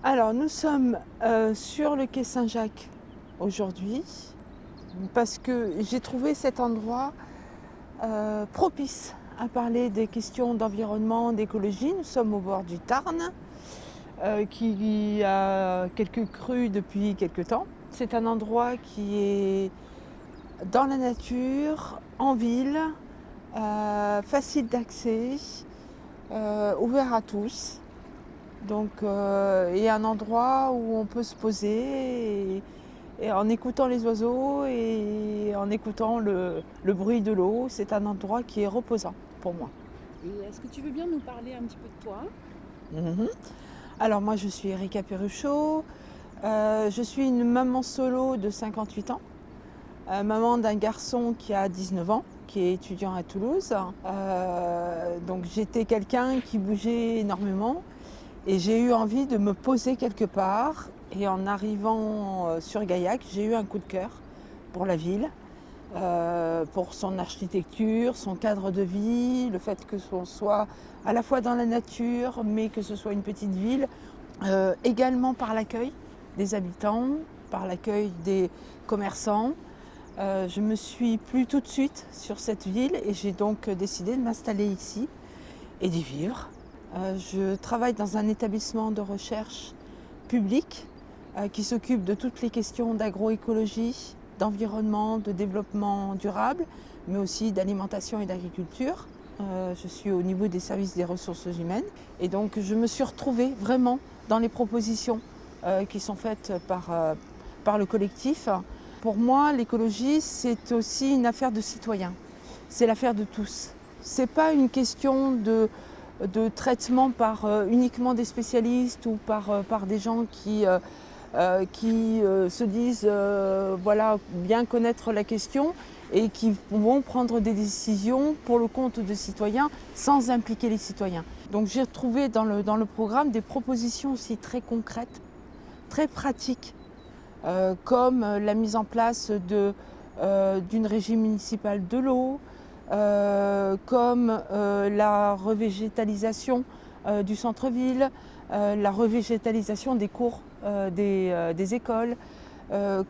Alors, nous sommes sur le quai Saint-Jacques aujourd'hui parce que j'ai trouvé cet endroit propice à parler des questions d'environnement, d'écologie. Nous sommes au bord du Tarn qui a quelques crues depuis quelques temps. C'est un endroit qui est dans la nature, en ville, facile d'accès, ouvert à tous. Donc, et un endroit où on peut se poser et en écoutant les oiseaux et en écoutant le bruit de l'eau. C'est un endroit qui est reposant pour moi. Et est-ce que tu veux bien nous parler un petit peu de toi? Mhm. Alors moi je suis Erika Perruchot, je suis une maman solo de 58 ans, maman d'un garçon qui a 19 ans, qui est étudiant à Toulouse. Donc j'étais quelqu'un qui bougeait énormément. Et j'ai eu envie de me poser quelque part. Et en arrivant sur Gaillac, j'ai eu un coup de cœur pour la ville, pour son architecture, son cadre de vie, le fait que l'on soit à la fois dans la nature, mais que ce soit une petite ville. Également par l'accueil des habitants, par l'accueil des commerçants. Je me suis plu tout de suite sur cette ville et j'ai donc décidé de m'installer ici et d'y vivre. Je travaille dans un établissement de recherche public qui s'occupe de toutes les questions d'agroécologie, d'environnement, de développement durable, mais aussi d'alimentation et d'agriculture. Je suis au niveau des services des ressources humaines et donc je me suis retrouvée vraiment dans les propositions qui sont faites par le collectif. Pour moi, l'écologie, c'est aussi une affaire de citoyens. C'est l'affaire de tous. Ce n'est pas une question de traitement par uniquement des spécialistes ou par des gens qui se disent voilà, bien connaître la question et qui vont prendre des décisions pour le compte de citoyens sans impliquer les citoyens. Donc j'ai trouvé dans le programme des propositions aussi très concrètes, très pratiques, comme la mise en place d'une régie municipale de l'eau, comme la revégétalisation du centre-ville, la revégétalisation des cours des écoles,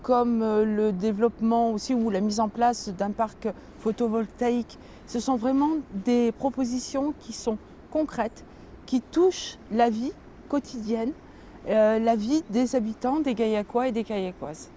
comme le développement aussi ou la mise en place d'un parc photovoltaïque. Ce sont vraiment des propositions qui sont concrètes, qui touchent la vie quotidienne, la vie des habitants, des Gaillacois et des Gaillacoises.